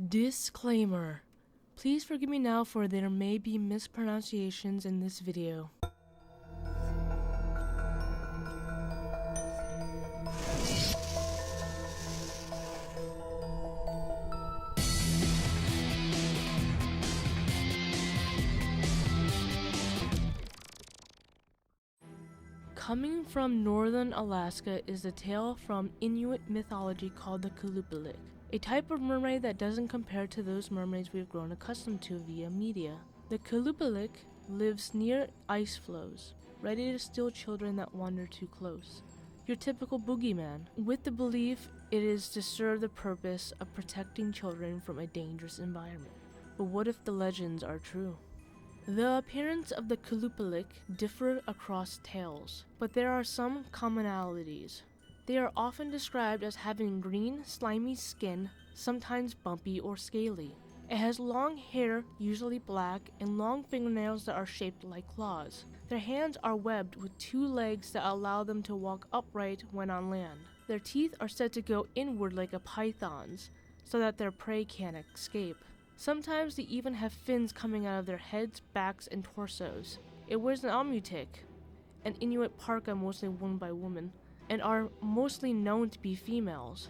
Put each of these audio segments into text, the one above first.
Disclaimer. Please forgive me now for there may be mispronunciations in this video. Coming from northern Alaska is a tale from Inuit mythology called the Qalupalik, a type of mermaid that doesn't compare to those mermaids we've grown accustomed to via media. The Qalupalik lives near ice floes, ready to steal children that wander too close. Your typical bogeyman, with the belief it is to serve the purpose of protecting children from a dangerous environment. But what if the legends are true? The appearance of the Qalupalik differ across tales, but there are some commonalities. They are often described as having green, slimy skin, sometimes bumpy or scaly. It has long hair, usually black, and long fingernails that are shaped like claws. Their hands are webbed with 2 legs that allow them to walk upright when on land. Their teeth are said to go inward like a python's, so that their prey can't escape. Sometimes they even have fins coming out of their heads, backs, and torsos. It wears an Myuuji, an Inuit parka mostly worn by women, and are mostly known to be females.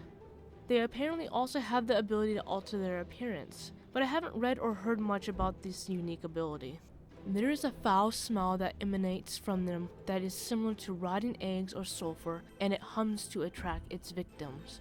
They apparently also have the ability to alter their appearance, but I haven't read or heard much about this unique ability. There is a foul smell that emanates from them that is similar to rotting eggs or sulfur, and it hums to attract its victims.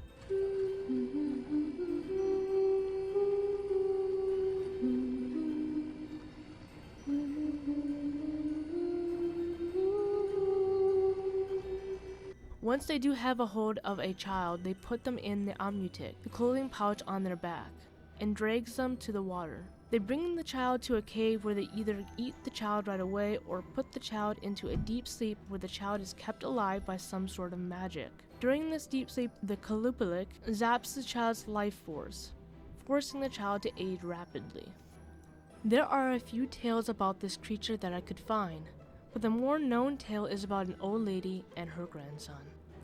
Once they do have a hold of a child, they put them in the Myuuji, the clothing pouch on their back, and drags them to the water. They bring the child to a cave where they either eat the child right away or put the child into a deep sleep where the child is kept alive by some sort of magic. During this deep sleep, the Qalupalik zaps the child's life force, forcing the child to age rapidly. There are a few tales about this creature that I could find, but the more known tale is about an old lady and her grandson.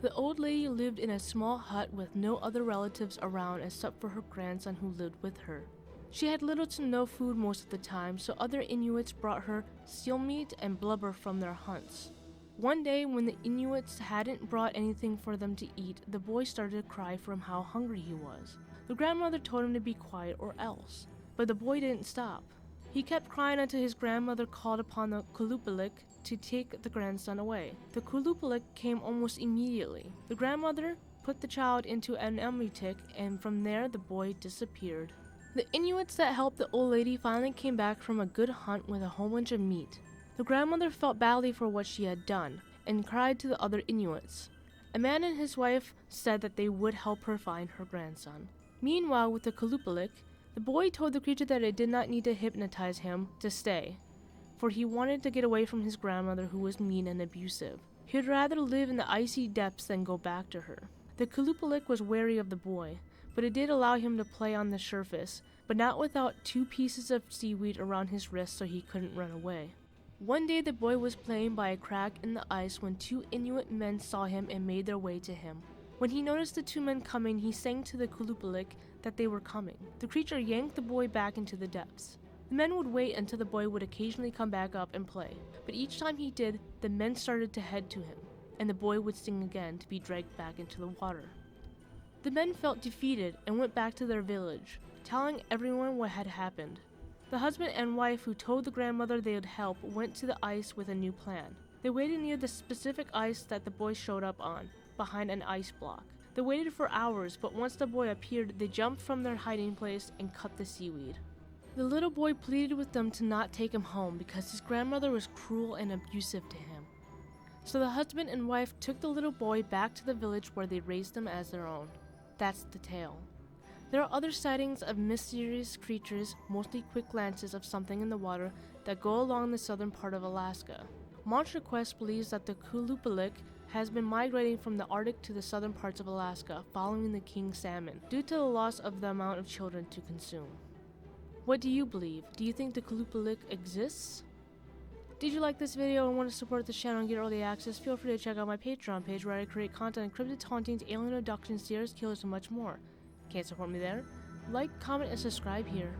The old lady lived in a small hut with no other relatives around except for her grandson who lived with her. She had little to no food most of the time, so other Inuits brought her seal meat and blubber from their hunts. One day, when the Inuits hadn't brought anything for them to eat, the boy started to cry from how hungry he was. The grandmother told him to be quiet or else, but the boy didn't stop. He kept crying until his grandmother called upon the Qalupalik to take the grandson away. The Qalupalik came almost immediately. The grandmother put the child into an Myuuji, and from there the boy disappeared. The Inuits that helped the old lady finally came back from a good hunt with a whole bunch of meat. The grandmother felt badly for what she had done, and cried to the other Inuits. A man and his wife said that they would help her find her grandson. Meanwhile, with the Qalupalik, the boy told the creature that it did not need to hypnotize him to stay, for he wanted to get away from his grandmother who was mean and abusive. He would rather live in the icy depths than go back to her. The Qalupalik was wary of the boy, but it did allow him to play on the surface, but not without 2 pieces of seaweed around his wrist so he couldn't run away. One day the boy was playing by a crack in the ice when 2 Inuit men saw him and made their way to him. When he noticed the 2 men coming, he sang to the Qalupalik that they were coming. The creature yanked the boy back into the depths. The men would wait until the boy would occasionally come back up and play, but each time he did, the men started to head to him, and the boy would sing again to be dragged back into the water. The men felt defeated and went back to their village, telling everyone what had happened. The husband and wife who told the grandmother they would help went to the ice with a new plan. They waited near the specific ice that the boy showed up on, behind an ice block. They waited for hours, but once the boy appeared, they jumped from their hiding place and cut the seaweed. The little boy pleaded with them to not take him home because his grandmother was cruel and abusive to him. So the husband and wife took the little boy back to the village where they raised him as their own. That's the tale. There are other sightings of mysterious creatures, mostly quick glances of something in the water, that go along the southern part of Alaska. Monster Quest believes that the Qalupalik has been migrating from the Arctic to the southern parts of Alaska following the king salmon, due to the loss of the amount of children to consume. What do you believe? Do you think the Qalupalik exists? Did you like this video and want to support this channel and get early access? Feel free to check out my Patreon page where I create content on cryptid hauntings, alien abductions, serious killers, and much more. Can't support me there? Like, comment, and subscribe here.